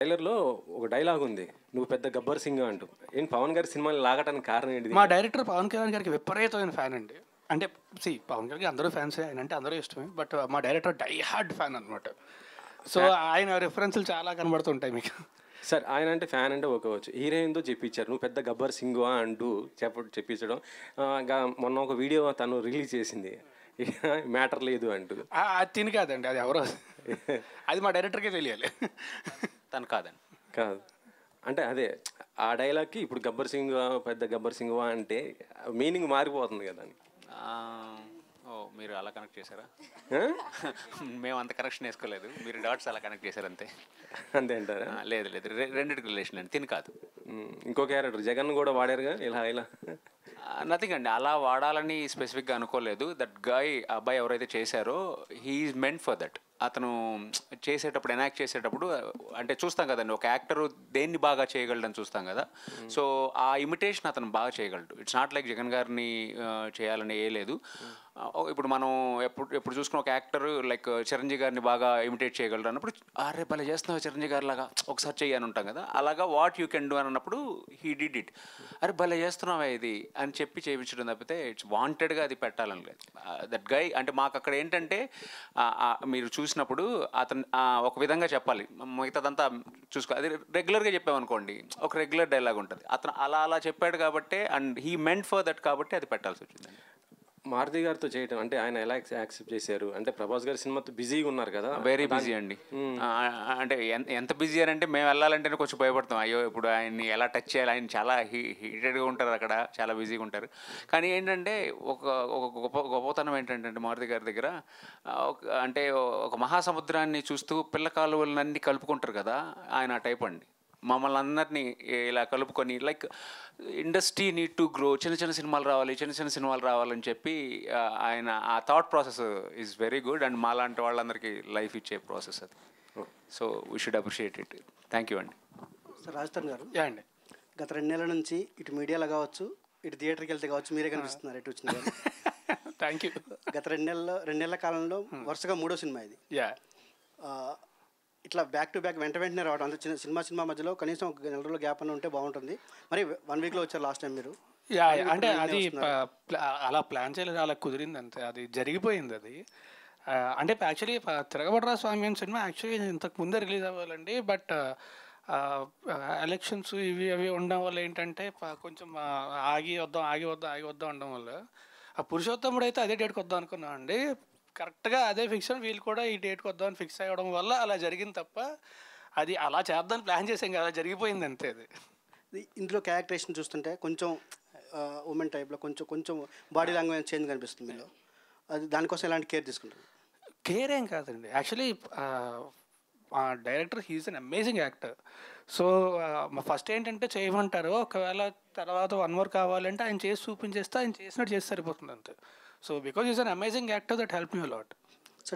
ట్రైలర్‌లో ఒక డైలాగ్ ఉంది. "నువ్వు పెద్ద గబ్బర్ సింగ్" అంటూ. ఏంటి పవన్ గారి సినిమాని లాగటానికి కారణం ఏంటిది? మా డైరెక్టర్ పవన్ కళ్యాణ్ గారికి విపరీతమైన ఫ్యాన్ అండి. అంటే పవన్ కళ్యాణ్‌కి అందరూ ఫ్యాన్సే. ఆయనంటే అందరూ ఇష్టమే. బట్ మా డైరెక్టర్ డై హార్డ్ ఫ్యాన్ అనమాట. సో ఆయన రిఫరెన్స్‌లు చాలా కనబడుతుంటాయి మీకు. సార్ ఆయన అంటే ఫ్యాన్ అంటే ఒప్పుకోవచ్చు. హీరోయిన్‌తో చెప్పించారు. "నువ్వు పెద్ద గబ్బర్ సింగువా" అంటూ చెప్పించడం. మొన్న ఒక వీడియో తను రిలీజ్ చేసింది. మ్యాటర్ లేదు అంటూ. అది తిని కాదండి. అది ఎవరో అది మా డైరెక్టర్‌కే తెలియాలి. తను కాదండి. కాదు. అంటే అదే ఆ డైలాగ్‌కి ఇప్పుడు గబ్బర్ సింగువా, పెద్ద గబ్బర్ సింగువా అంటే మీనింగ్ మారిపోతుంది కదా అని. ఓ మీరు అలా కనెక్ట్ చేశారా? ఆ? మేము అంత కనెక్షన్ వేసుకోలేదు. మీరు డాట్స్ అలా కనెక్ట్ చేశారు అంతే. అంతే అంటారా? లేదు లేదు, రెండింటికి రిలేషన్ అండి. తిని కాదు. ఇంకో క్యారెక్టర్ జగన్ కూడా వాడారుగా ఇలా ఇలా. నథింగ్ అండి, అలా వాడాలని స్పెసిఫిక్గా అనుకోలేదు. దట్ గాయ్ అబ్బాయి ఎవరైతే చేశారో he is meant for that. అతను చేసేటప్పుడు ఎనాక్ట్ చేసేటప్పుడు అంటే చూస్తాం కదండి, ఒక యాక్టర్ దేన్ని బాగా చేయగలడని చూస్తాం కదా. సో ఆ ఇమిటేషన్ అతను బాగా చేయగలడు. ఇట్స్ నాట్ లైక్ జగన్ గారిని చేయాలని ఏ లేదు. ఇప్పుడు మనం ఎప్పుడు చూసుకున్న ఒక యాక్టర్ లైక్ చిరంజీవి గారిని బాగా ఇమిటేట్ చేయగలరు అన్నప్పుడు అరే భలే చేస్తున్నావు చిరంజీవి గారి లాగా ఒకసారి చెయ్యి అని ఉంటాం కదా. అలాగా వాట్ యూ కెన్ డూ అని అన్నప్పుడు హీ డిడ్ ఇట్. అరే భలే చేస్తున్నావా ఇది అని చెప్పి చేయించడం తప్పితే ఇట్స్ వాంటెడ్గా అది పెట్టాలని లేదు. దట్ గై అంటే మాకు అక్కడ ఏంటంటే మీరు చూసినప్పుడు అతను ఒక విధంగా చెప్పాలి, మిగతాదంతా చూసుకో. అది రెగ్యులర్గా చెప్పామనుకోండి ఒక రెగ్యులర్ డైలాగ్ ఉంటుంది. అతను అలా చెప్పాడు కాబట్టి and he meant for that కాబట్టి అది పెట్టాల్సి వచ్చిందండి. మారుతి గారితో చేయటం అంటే ఆయన ఎలా యాక్సెప్ట్ చేశారు? అంటే ప్రభాస్ గారి సినిమాతో బిజీగా ఉన్నారు కదా. వెరీ బిజీ అండి. అంటే ఎంత బిజీ అని అంటే మేము వెళ్ళాలంటేనే కొంచెం భయపడతాం. అయ్యో ఇప్పుడు ఆయన్ని ఎలా టచ్ చేయాలి, ఆయన చాలా హీటెడ్గా ఉంటారు అక్కడ, చాలా బిజీగా ఉంటారు. కానీ ఏంటంటే ఒక గొప్పతనం ఏంటంటే మారుతి గారి దగ్గర అంటే ఒక మహాసముద్రాన్ని చూస్తూ పిల్ల కాలువలన్నీ కలుపుకుంటారు కదా, ఆయన ఆ టైప్ అండి. మమ్మల్ని అందరినీ ఇలా కలుపుకొని like industry need to grow, చిన్న సినిమాలు రావాలని చెప్పి ఆయన ఆ thought process is very good. And మాలాంటి వాళ్ళందరికీ లైఫ్ ఇచ్చే ప్రాసెస్ అది. So we should appreciate it. Thank you అండి. సార్ రాజస్థాన్ గారు, అండి గత 2 నెలల నుంచి ఇటు మీడియాలో కావచ్చు, ఇటు థియేటర్కి వెళ్తే కావచ్చు, మీరే కనిపిస్తున్నారు ఎటు వచ్చిన. Thank you. గత 2 నెలల కాలంలో వరుసగా 3వ సినిమా ఇది. ఇట్లా బ్యాక్ టు బ్యాక్ వెంటనే రావడం, అంత చిన్న సినిమా మధ్యలో కనీసం ఒక 1 నెల రోజుల గ్యాప్ అని ఉంటే బాగుంటుంది. మరి 1 వీక్లో వచ్చారు లాస్ట్ టైం మీరు. అంటే అది అలా ప్లాన్ చేయలేదు, అలా కుదిరింది అంతే, అది జరిగిపోయింది అది. అంటే యాక్చువల్లీ తిరగబడరా స్వామి అని సినిమా యాక్చువల్లీ ఇంతకు ముందే రిలీజ్ అవ్వాలండి. బట్ ఎలక్షన్స్ ఇవి అవి ఉండడం వల్ల ఏంటంటే కొంచెం ఆగి వద్దాం ఉండడం వల్ల ఆ పురుషోత్తముడు అయితే అదే డేట్కి వద్దాం అనుకున్నాం అండి. కరెక్ట్గా అదే ఫిక్షన్, వీళ్ళు కూడా ఈ డేట్కి వద్దామని ఫిక్స్ అవ్వడం వల్ల అలా జరిగింది తప్ప అది అలా చేద్దామని ప్లాన్ చేసాం కదా, జరిగిపోయింది అంతే. అది ఇందులో క్యారెక్టరేషన్ చూస్తుంటే కొంచెం ఉమెన్ టైప్లో కొంచెం బాడీ లాంగ్వేజ్ చేంజ్ కనిపిస్తుంది మీలో. అది దానికోసం ఎలాంటి కేర్ తీసుకుంటారు? కేర్ ఏం కాదండి, యాక్చువల్లీ మా director he's an amazing actor. So first ఏంటంటే చేయమంటారు, ఒకవేళ తర్వాత 1 more కావాలంటే ఆయన చేసి చూపించేస్తే ఆయన చేసినట్టు చేసి సరిపోతుంది అంతే. So because is an amazing actor that help me a lot.